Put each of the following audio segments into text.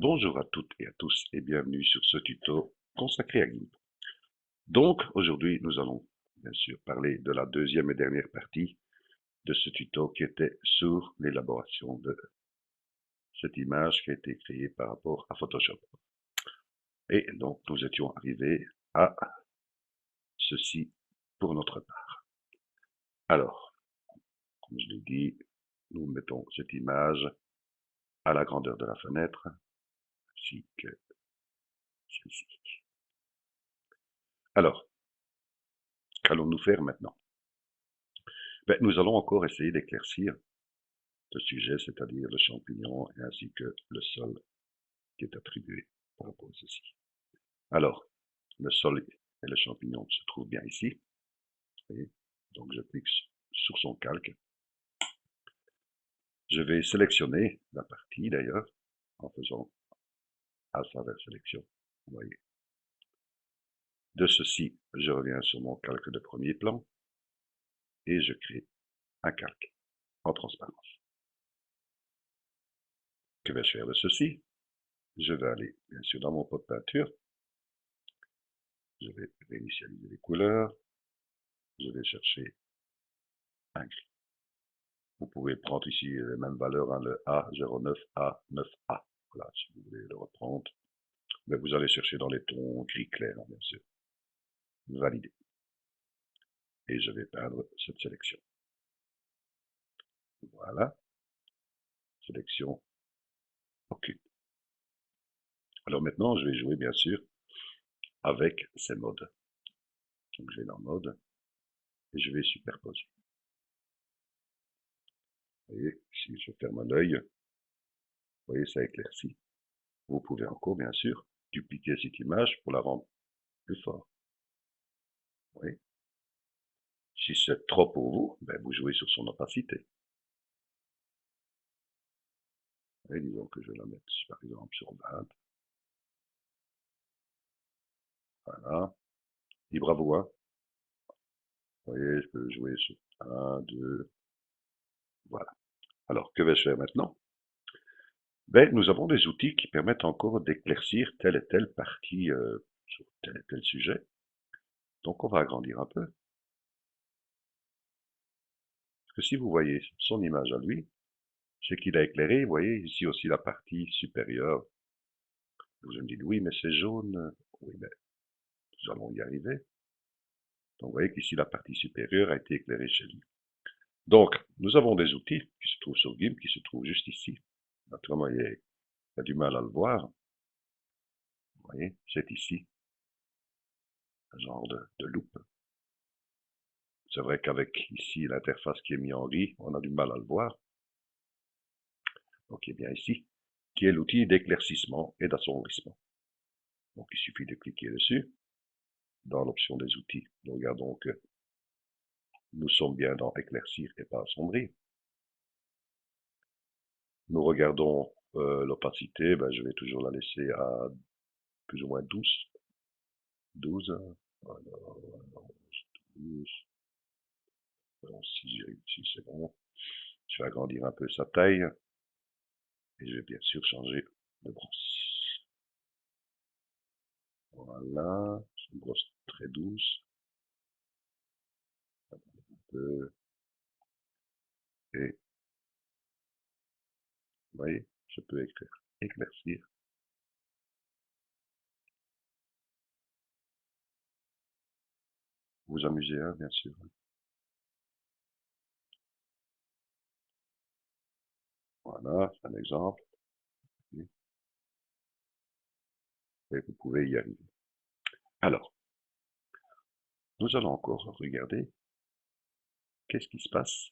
Bonjour à toutes et à tous et bienvenue sur ce tuto consacré à GIMP. Donc aujourd'hui nous allons bien sûr parler de la deuxième et dernière partie de ce tuto qui était sur l'élaboration de cette image qui a été créée par rapport à Photoshop. Et donc nous étions arrivés à ceci pour notre part. Alors, comme je l'ai dit, nous mettons cette image à la grandeur de la fenêtre, ainsi que celle-ci. Alors, qu'allons-nous faire maintenant? Nous allons encore essayer d'éclaircir ce sujet, c'est-à-dire le champignon ainsi que le sol qui est attribué par rapport à ceci. Alors, le sol et le champignon se trouvent bien ici. Et donc je clique sur son calque. Je vais sélectionner la partie d'ailleurs en faisant alpha vers sélection. Vous voyez. De ceci, je reviens sur mon calque de premier plan et je crée un calque en transparence. Que vais-je faire de ceci? Je vais aller bien sûr dans mon pot de peinture. Je vais réinitialiser les couleurs. Je vais chercher un gris. Vous pouvez prendre ici les mêmes valeurs, hein, le A09, A9A. Voilà, si vous voulez le reprendre. Mais vous allez chercher dans les tons gris clair, hein, bien sûr. Valider. Et je vais peindre cette sélection. Voilà. Sélection. OK. Alors maintenant, je vais jouer, bien sûr, avec ces modes. Donc je vais dans mode et je vais superposer. Vous voyez, si je ferme l'œil, vous voyez, ça éclaircit. Vous pouvez encore, bien sûr, dupliquer cette image pour la rendre plus forte. Oui. Si c'est trop pour vous, vous jouez sur son opacité. Et disons que je vais la mettre, par exemple, sur 20. Voilà. Libre à vous, hein. Vous voyez, je peux jouer sur 1, 2. Voilà. Alors, que vais-je faire maintenant? Nous avons des outils qui permettent encore d'éclaircir telle et telle partie sur tel et tel sujet. Donc, on va agrandir un peu. Parce que si vous voyez son image à lui, c'est qu'il a éclairé. Vous voyez ici aussi la partie supérieure. Vous me dites, oui, mais c'est jaune. Oui, mais nous allons y arriver. Donc, vous voyez qu'ici, la partie supérieure a été éclairée chez lui. Donc, nous avons des outils qui se trouvent sur GIMP, qui se trouvent juste ici. Naturellement, il a du mal à le voir. Vous voyez, c'est ici, un genre de loupe. C'est vrai qu'avec ici l'interface qui est mise en gris, on a du mal à le voir. Donc, il est bien ici, qui est l'outil d'éclaircissement et d'assombrissement. Donc, il suffit de cliquer dessus, dans l'option des outils. Nous regardons que nous sommes bien dans éclaircir et pas assombrir. Nous regardons l'opacité, je vais toujours la laisser à plus ou moins 12. 12, voilà, 12. Alors, si j'ai réussi, c'est bon. Je vais agrandir un peu sa taille. Et je vais bien sûr changer de brosse. Voilà, c'est une brosse très douce. Un peu. Et vous voyez, je peux éclaircir. Vous amusez, hein, bien sûr. Voilà, c'est un exemple. Et vous pouvez y arriver. Alors, nous allons encore regarder qu'est-ce qui se passe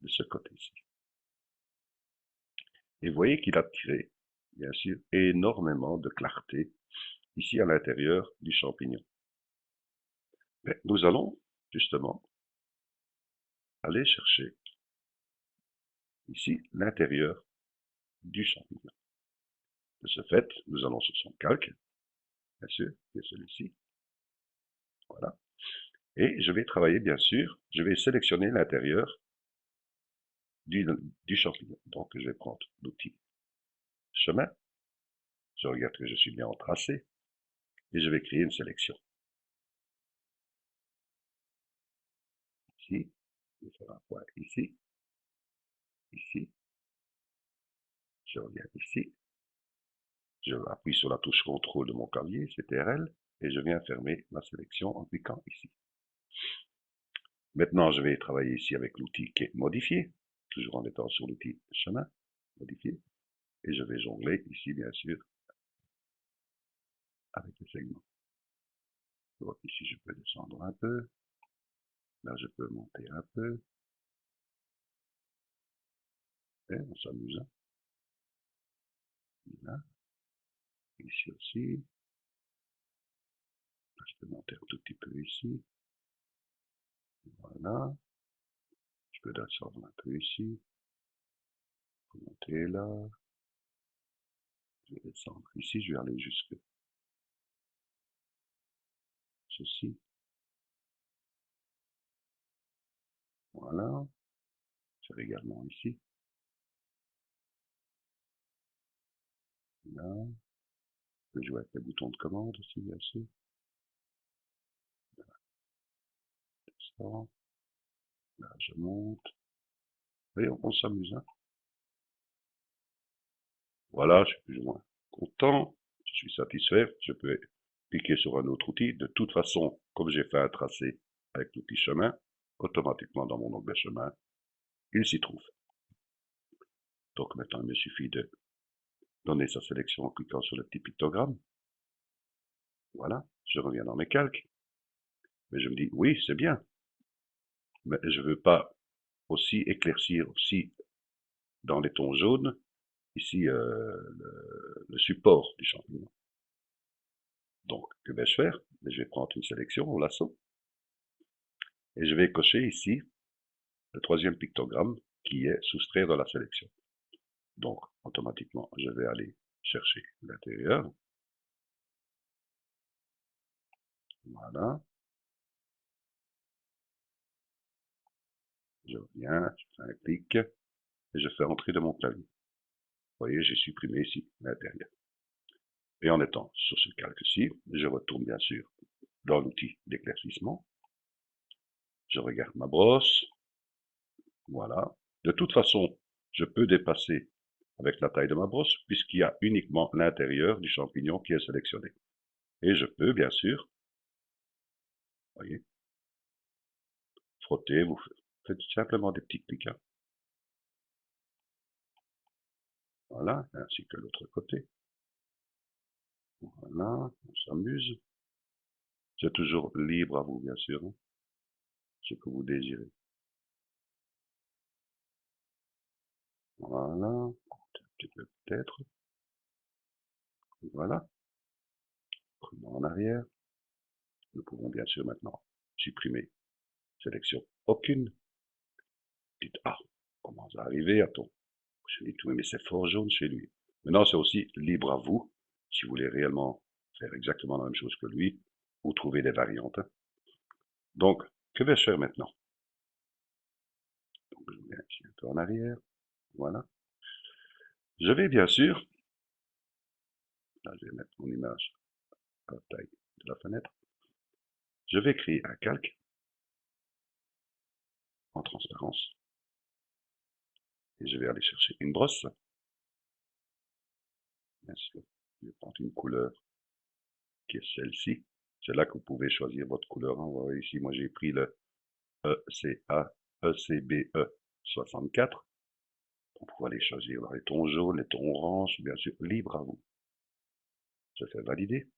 de ce côté-ci. Et vous voyez qu'il a tiré, bien sûr, énormément de clarté ici à l'intérieur du champignon. Mais nous allons justement aller chercher ici l'intérieur du champignon. De ce fait, nous allons sur son calque, bien sûr, qui est celui-ci. Voilà. Et je vais travailler, bien sûr, je vais sélectionner l'intérieur du champignon. Donc, je vais prendre l'outil chemin. Je regarde que je suis bien en tracé et je vais créer une sélection. Ici, je vais faire un point ici, ici, je reviens ici, je appuie sur la touche CTRL de mon clavier, CTRL, et je viens fermer ma sélection en cliquant ici. Maintenant, je vais travailler ici avec l'outil qui est modifié, toujours en étant sur l'outil chemin, modifié, et je vais jongler ici, bien sûr, avec les segments. Donc ici, je peux descendre un peu, là, je peux monter un peu, et on s'amuse. Là, ici aussi, là, je peux monter un tout petit peu ici, voilà, je peux descendre un peu ici, monter là, je vais descendre ici, je vais aller jusque ceci, voilà, je vais également ici, là, je peux jouer avec les boutons de commande aussi, bien sûr, ça, là, je monte, et on s'amuse, hein. Voilà, je suis plus ou moins content, je suis satisfait, je peux cliquer sur un autre outil. De toute façon, comme j'ai fait un tracé avec l'outil chemin, automatiquement dans mon onglet chemin, il s'y trouve. Donc maintenant, il me suffit de donner sa sélection en cliquant sur le petit pictogramme. Voilà, je reviens dans mes calques. Mais je me dis, oui, c'est bien. Mais je ne veux pas aussi éclaircir aussi dans les tons jaunes, ici, le support du champignon. Donc, que vais-je faire? Je vais prendre une sélection au lasso. Et je vais cocher ici le troisième pictogramme qui est soustraire de la sélection. Donc, automatiquement, je vais aller chercher l'intérieur. Voilà. Je reviens, je fais un clic et je fais entrer de mon clavier. Vous voyez, j'ai supprimé ici l'intérieur. Et en étant sur ce calque-ci, je retourne bien sûr dans l'outil d'éclaircissement. Je regarde ma brosse. Voilà. De toute façon, je peux dépasser avec la taille de ma brosse puisqu'il y a uniquement l'intérieur du champignon qui est sélectionné. Et je peux bien sûr, voyez, frotter, vous faites simplement des petits clics. Hein. Voilà, ainsi que l'autre côté. Voilà, on s'amuse. C'est toujours libre à vous, bien sûr, hein, ce que vous désirez. Voilà, un petit peu peut-être. Voilà, prenons en arrière. Nous pouvons bien sûr maintenant supprimer sélection aucune. Dites, ah, comment ça arrivé, a-t-on? Je dis, oui, mais c'est fort jaune chez lui. Maintenant, c'est aussi libre à vous, si vous voulez réellement faire exactement la même chose que lui, ou trouver des variantes. Hein. Donc, que vais-je faire maintenant? Donc, je viens ici un peu en arrière. Voilà. Je vais bien sûr, là je vais mettre mon image à la taille de la fenêtre, je vais créer un calque en transparence et je vais aller chercher une brosse. Bien sûr, je vais prendre une couleur qui est celle-ci. C'est là que vous pouvez choisir votre couleur. Vous voyez ici, moi j'ai pris le ECBE 64. Vous pouvez aller choisir les tons jaunes, les tons oranges, bien sûr, libre à vous. Je fais valider.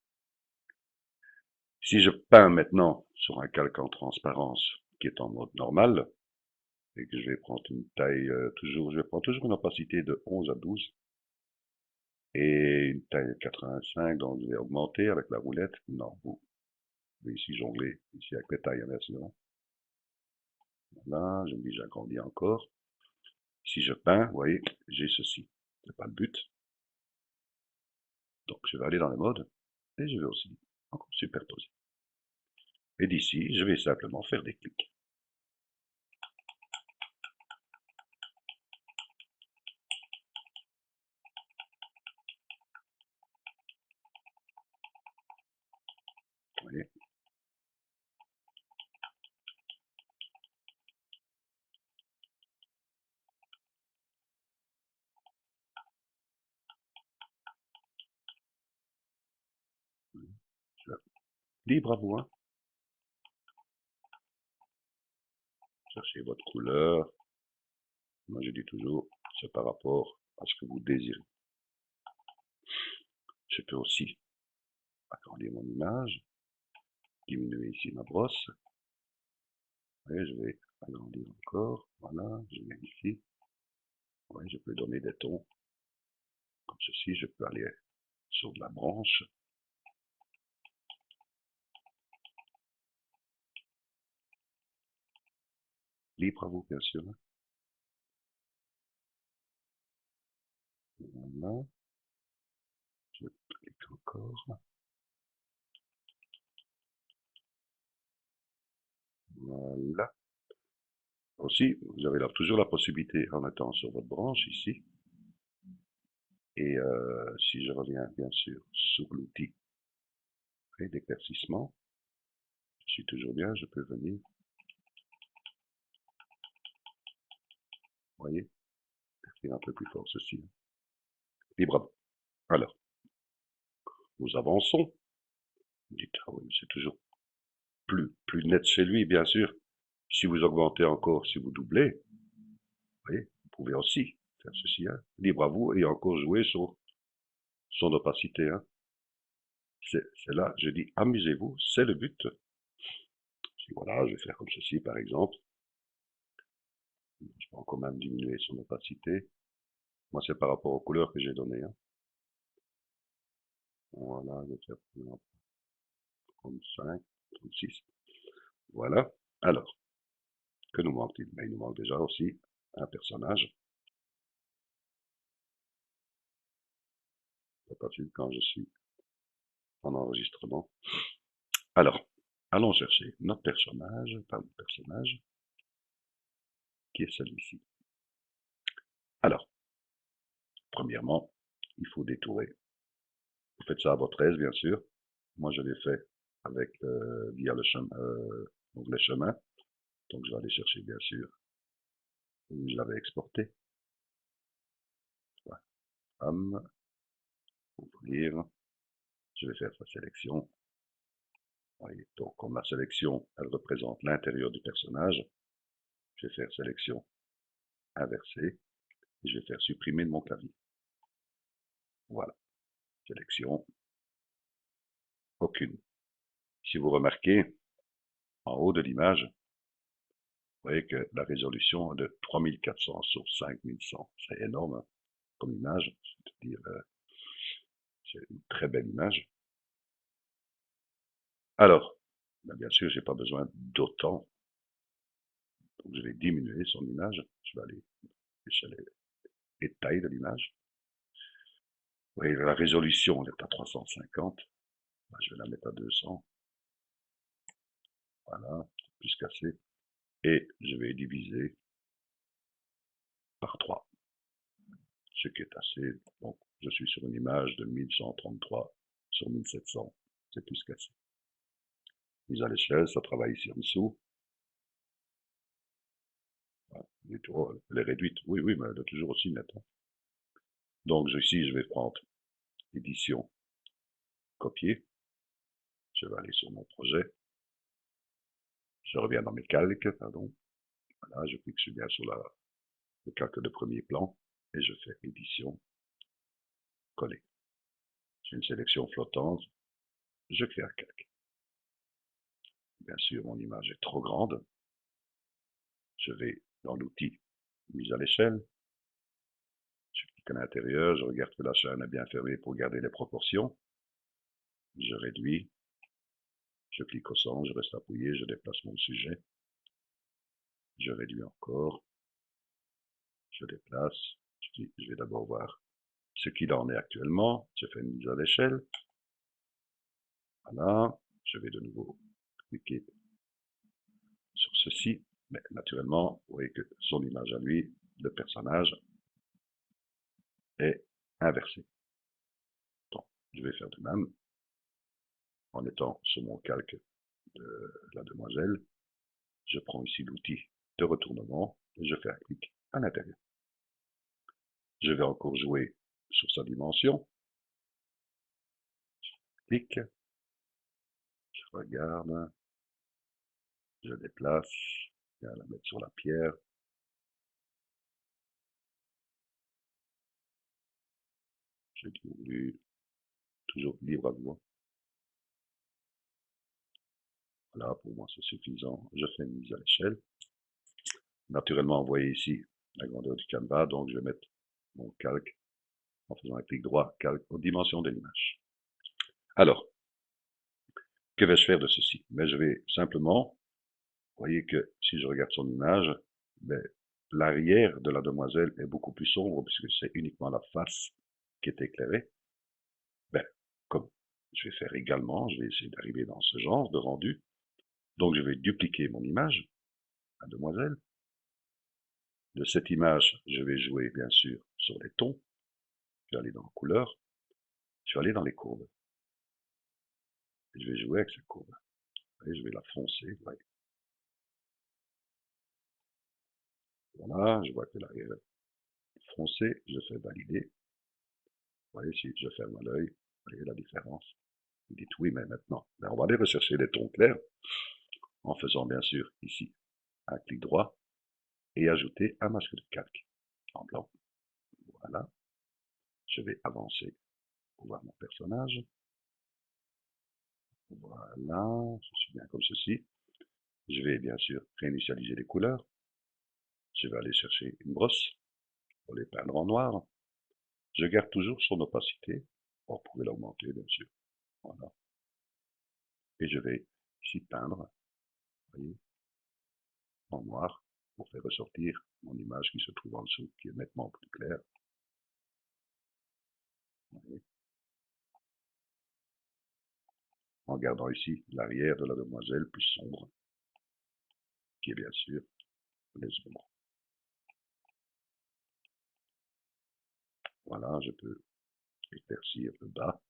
Si je peins maintenant sur un calque en transparence qui est en mode normal, et que je vais prendre une taille je vais prendre toujours une opacité de 11 à 12 et une taille de 85, donc je vais augmenter avec la roulette. Non, vous pouvez ici jongler, ici avec les tailles inversement. Voilà, je me dis j'agrandis encore. Si je peins, vous voyez, j'ai ceci. C'est pas le but. Donc je vais aller dans les modes et je vais aussi encore superposer. Et d'ici, je vais simplement faire des clics. Libre à vous, hein. Cherchez votre couleur. Moi, je dis toujours, c'est par rapport à ce que vous désirez. Je peux aussi agrandir mon image, diminuer ici ma brosse. Et je vais agrandir encore. Voilà, je viens ici. Ouais, je peux donner des tons comme ceci. Je peux aller sur de la branche. Libre à vous, bien sûr. Voilà. Je clique encore. Voilà. Aussi, vous avez là toujours la possibilité, en étant sur votre branche ici, et si je reviens bien sûr sur l'outil et d'éclaircissement, je suis toujours bien, je peux venir, vous voyez, écrire un peu plus fort ceci. Et bravo. Alors, nous avançons. Vous dites, ah oui, mais c'est toujours plus net chez lui, bien sûr. Si vous augmentez encore, si vous doublez, vous voyez, vous pouvez aussi faire ceci, hein. Libre à vous, et encore jouer sur son opacité, hein. C'est là, je dis, amusez-vous, c'est le but. Si voilà, je vais faire comme ceci, par exemple. Je peux quand même diminuer son opacité. Moi, c'est par rapport aux couleurs que j'ai données, hein. Voilà, je vais faire 35, 36. Voilà. Alors, que nous manque-t-il? Il nous manque déjà aussi un personnage. C'est pas facile quand je suis en enregistrement. Alors, allons chercher notre personnage, qui est celui-ci. Alors, premièrement, il faut détourer. Vous faites ça à votre aise, bien sûr. Moi, je l'ai fait avec via le chemin, l'onglet chemin. Donc, je vais aller chercher, bien sûr, où je l'avais exporté. Voilà. Ouvrir. Je vais faire sa sélection. Voyez, donc, comme la sélection, elle représente l'intérieur du personnage, je vais faire sélection inversée et je vais faire supprimer de mon clavier. Voilà. Sélection. Aucune. Si vous remarquez, en haut de l'image, vous voyez que la résolution est de 3400 sur 5100. C'est énorme, hein, comme image. C'est-à-dire, c'est une très belle image. Alors, bien sûr, j'ai pas besoin d'autant. Donc, je vais diminuer son image. Je vais aller sur les tailles de l'image. Vous voyez, la résolution, elle est à 350. Je vais la mettre à 200. Voilà, plus qu'assez. Et je vais diviser par 3. Ce qui est assez. Donc, je suis sur une image de 1133 sur 1700. C'est plus qu'assez. Mise à l'échelle, ça travaille ici en dessous. Voilà. Elle est réduite. Oui, oui, mais elle est toujours aussi nette, hein. Donc, ici, je vais prendre édition, copier. Je vais aller sur mon projet. Je reviens dans mes calques, pardon. Voilà, je clique bien sur le calque de premier plan et je fais édition, coller. J'ai une sélection flottante. Je crée un calque. Bien sûr, mon image est trop grande. Je vais dans l'outil mise à l'échelle. Je clique à l'intérieur, je regarde que la chaîne est bien fermée pour garder les proportions. Je réduis. Je clique au centre, je reste appuyé, je déplace mon sujet. Je réduis encore. Je déplace. Je vais d'abord voir ce qu'il en est actuellement. Je fais une mise à l'échelle. Voilà. Je vais de nouveau cliquer sur ceci. Mais naturellement, vous voyez que son image à lui, le personnage, est inversé. Donc, je vais faire de même en étant sur mon calque de la demoiselle. Je prends ici l'outil de retournement et je fais un clic à l'intérieur. Je vais encore jouer sur sa dimension. Je clique. Je regarde, je déplace, je vais la mettre sur la pierre. J'ai voulu toujours libre à vous. Voilà, pour moi c'est suffisant. Je fais une mise à l'échelle. Naturellement, vous voyez ici la grandeur du canevas, donc je vais mettre mon calque en faisant un clic droit, calque aux dimensions de l'image. Alors, que vais-je faire de ceci? Mais je vais simplement, vous voyez que si je regarde son image, ben, l'arrière de la demoiselle est beaucoup plus sombre puisque c'est uniquement la face qui est éclairée. Ben, comme je vais faire également, je vais essayer d'arriver dans ce genre de rendu. Donc je vais dupliquer mon image, la demoiselle. De cette image, je vais jouer bien sûr sur les tons. Je vais aller dans couleur, je vais aller dans les courbes. Et je vais jouer avec cette courbe. Et je vais la foncer, vous voyez. Voilà, je vois que l'arrière est foncé, je fais valider. Vous voyez, si je ferme l'œil, vous voyez la différence. Vous dites oui, mais maintenant. Ben, on va aller rechercher les tons clairs en faisant bien sûr ici un clic droit et ajouter un masque de calque en blanc. Voilà. Je vais avancer pour voir mon personnage. Voilà, je suis bien comme ceci. Je vais bien sûr réinitialiser les couleurs. Je vais aller chercher une brosse pour les peindre en noir. Je garde toujours son opacité. On pourrait l'augmenter bien sûr. Voilà. Et je vais ici peindre, vous voyez, en noir pour faire ressortir mon image qui se trouve en dessous, qui est nettement plus claire. En gardant ici l'arrière de la demoiselle plus sombre, qui est bien sûr les ombres. Voilà, je peux éclaircir le bas.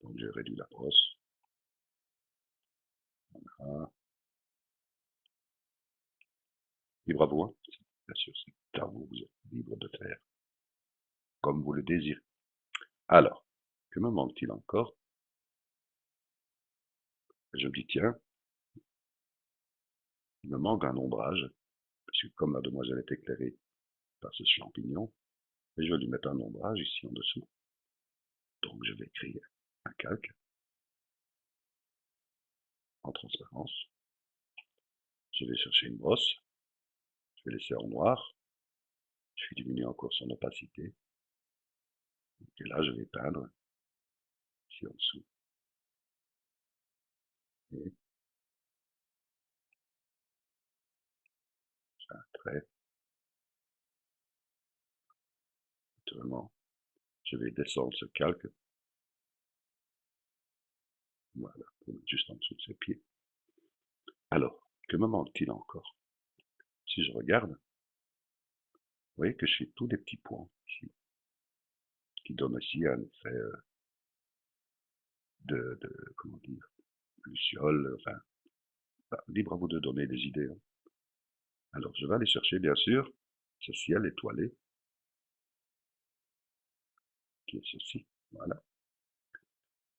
Donc j'ai réduit la brosse. Voilà. Libre à vous, hein. Bien sûr, c'est à vous, vous êtes libre de faire comme vous le désirez. Alors, que me manque-t-il encore? Je me dis, tiens, il me manque un ombrage, parce que comme la demoiselle est éclairée par ce champignon, et je vais lui mettre un ombrage ici en dessous. Donc je vais créer un calque en transparence. Je vais chercher une brosse, je vais laisser en noir, je vais diminuer encore son opacité, et là je vais peindre ici en dessous. Et j'ai un trait. Naturellement, je vais descendre ce calque. Voilà, pour mettre juste en dessous de ses pieds. Alors, que me manque-t-il encore? Si je regarde, vous voyez que j'ai tous des petits points ici, qui donnent aussi un effet comment dire, luciole, enfin, libre à vous de donner des idées. Hein. Alors, je vais aller chercher, bien sûr, ce ciel étoilé, qui est ceci, voilà.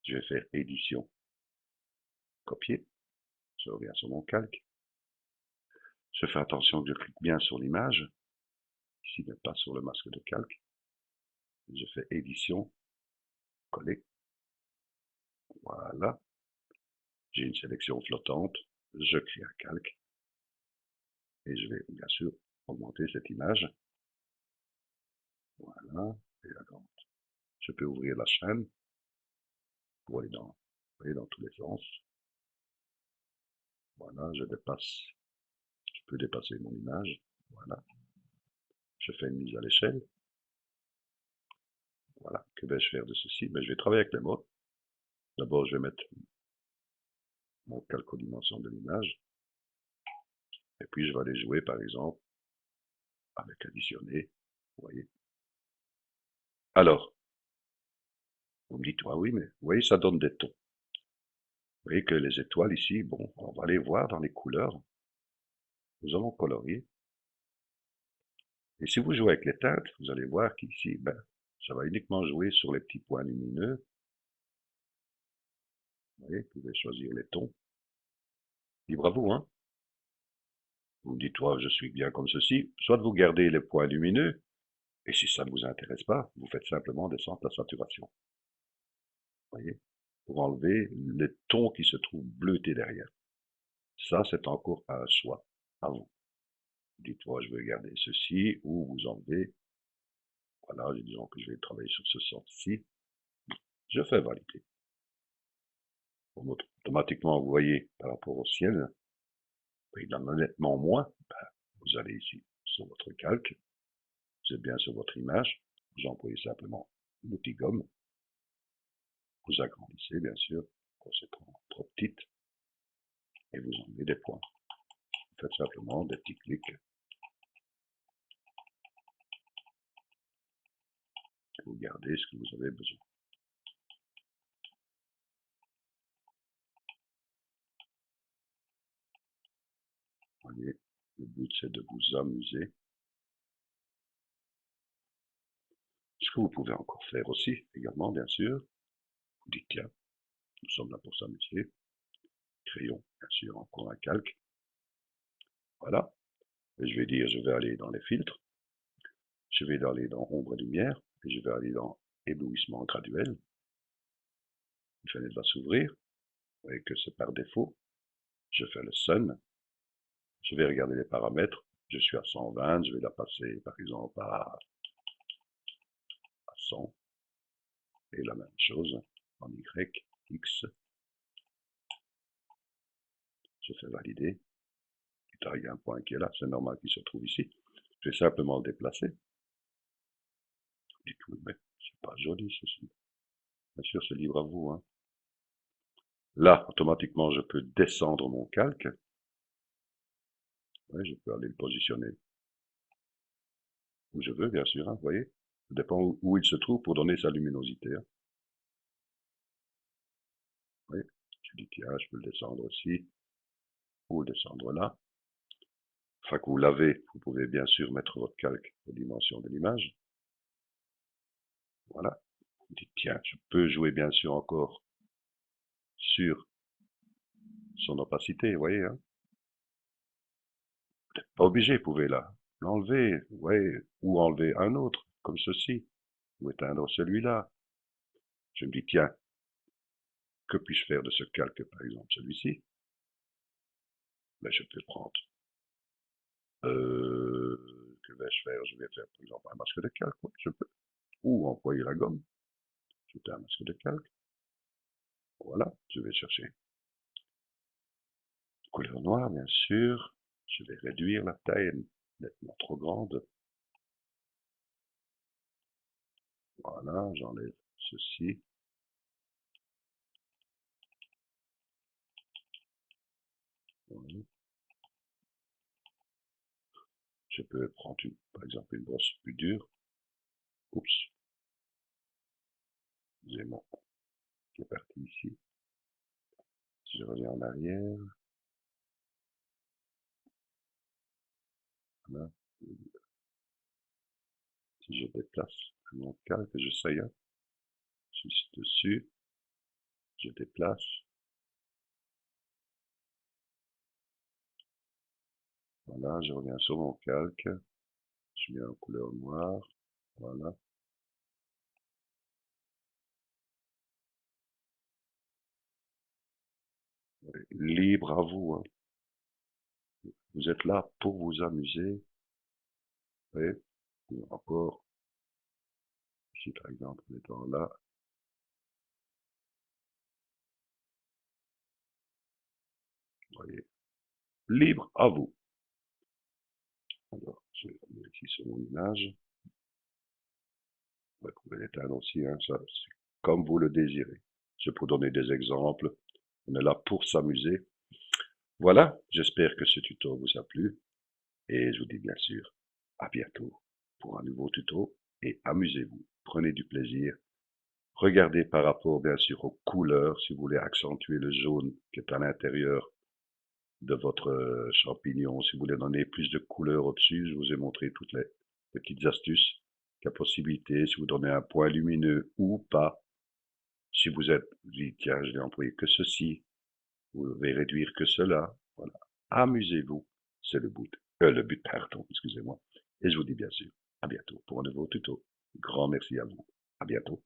Je vais faire édition, copier, je reviens sur mon calque. Je fais attention que je clique bien sur l'image, ici, mais pas sur le masque de calque. Je fais édition, coller, voilà. J'ai une sélection flottante, je crée un calque, et je vais bien sûr augmenter cette image. Voilà, et alors, je peux ouvrir la chaîne pour aller dans tous les sens. Voilà, je peux dépasser mon image. Voilà, je fais une mise à l'échelle. Voilà, que vais-je faire de ceci? Ben, je vais travailler avec les mots. D'abord, je vais mettre mon calque aux dimensions de l'image. Et puis, je vais aller jouer, par exemple, avec additionner. Vous voyez. Alors, vous me dites, ah oui, mais vous voyez, ça donne des tons. Vous voyez que les étoiles ici, bon, on va les voir dans les couleurs. Nous allons colorier. Et si vous jouez avec les teintes, vous allez voir qu'ici, ben, ça va uniquement jouer sur les petits points lumineux. Vous voyez, vous pouvez choisir les tons. Libre à vous, hein. Vous me dites, toi, je suis bien comme ceci. Soit vous gardez les points lumineux, et si ça ne vous intéresse pas, vous faites simplement descendre la saturation. Vous voyez, pour enlever les tons qui se trouvent bleutés derrière. Ça, c'est encore un choix à vous. Dites-moi, je veux garder ceci, ou vous enlevez. Voilà, disons que je vais travailler sur ce sens-ci. Je fais valider. Automatiquement, vous voyez, par rapport au ciel, il en a nettement moins. Ben, vous allez ici sur votre calque, vous êtes bien sur votre image, vous employez simplement l'outil gomme, vous agrandissez bien sûr, quand c'est trop petite, et vous enlevez des points. Vous faites simplement des petits clics, et vous gardez ce que vous avez besoin. Vous voyez, le but c'est de vous amuser. Ce que vous pouvez encore faire aussi, également bien sûr, vous dites tiens, nous sommes là pour s'amuser, crayon, bien sûr, encore un calque, voilà, et je vais dire, je vais aller dans les filtres, je vais aller dans ombre et lumière, et je vais aller dans éblouissement graduel, une fenêtre va s'ouvrir, vous voyez que c'est par défaut, je fais le sun, je vais regarder les paramètres, je suis à 120, je vais la passer par exemple à 100, et la même chose en Y, X, je fais valider, il y a un point qui est là, c'est normal qu'il se trouve ici, je vais simplement le déplacer, vous dites oui mais c'est pas joli ceci, bien sûr c'est libre à vous, hein. Là, automatiquement, je peux descendre mon calque. Oui, je peux aller le positionner où je veux, bien sûr, hein, vous voyez. Ça dépend où il se trouve pour donner sa luminosité. Hein. Vous voyez, je dis, tiens, je peux le descendre aussi, ou le descendre là. Enfin, que vous l'avez, vous pouvez bien sûr mettre votre calque aux dimensions de l'image. Voilà. Vous dites, tiens, je peux jouer bien sûr encore sur son opacité, vous voyez. Hein. Pas obligé, vous pouvez là l'enlever, ouais, ou enlever un autre, comme ceci, ou éteindre celui-là. Je me dis, tiens, que puis-je faire de ce calque, par exemple, celui-ci? Ben, je peux prendre. Que vais-je faire? Je vais faire, par exemple, un masque de calque, oui, je peux. Ou employer la gomme. Ajouter un masque de calque. Voilà, je vais chercher. Couleur noire, bien sûr. Je vais réduire la taille, nettement trop grande. Voilà, j'enlève ceci. Voilà. Je peux prendre, par exemple, une brosse plus dure. Oups. Excusez-moi. Qui est parti ici. Si je reviens en arrière. Voilà. Si je déplace mon calque, j'essaye. Juste dessus. Je déplace. Voilà, je reviens sur mon calque. Je mets en couleur noire. Voilà. Libre à vous. Hein. Vous êtes là pour vous amuser. Et encore, ici par exemple, en étant là, vous voyez, libre à vous. Alors, je vais venir ici sur mon image. Vous pouvez l'éteindre aussi, hein, ça, c'est comme vous le désirez. C'est pour donner des exemples. On est là pour s'amuser. Voilà, j'espère que ce tuto vous a plu. Et je vous dis bien sûr, à bientôt pour un nouveau tuto. Et amusez-vous, prenez du plaisir. Regardez par rapport bien sûr aux couleurs, si vous voulez accentuer le jaune qui est à l'intérieur de votre champignon, si vous voulez donner plus de couleurs au-dessus, je vous ai montré toutes les petites astuces, la possibilité, si vous donnez un point lumineux ou pas, Si vous êtes, vous dites, tiens, je vais employer que ceci, vous devez réduire que cela. Voilà. Amusez-vous, c'est le but, pardon, excusez-moi. Et je vous dis bien sûr, à bientôt pour un nouveau tuto. Grand merci à vous. À bientôt.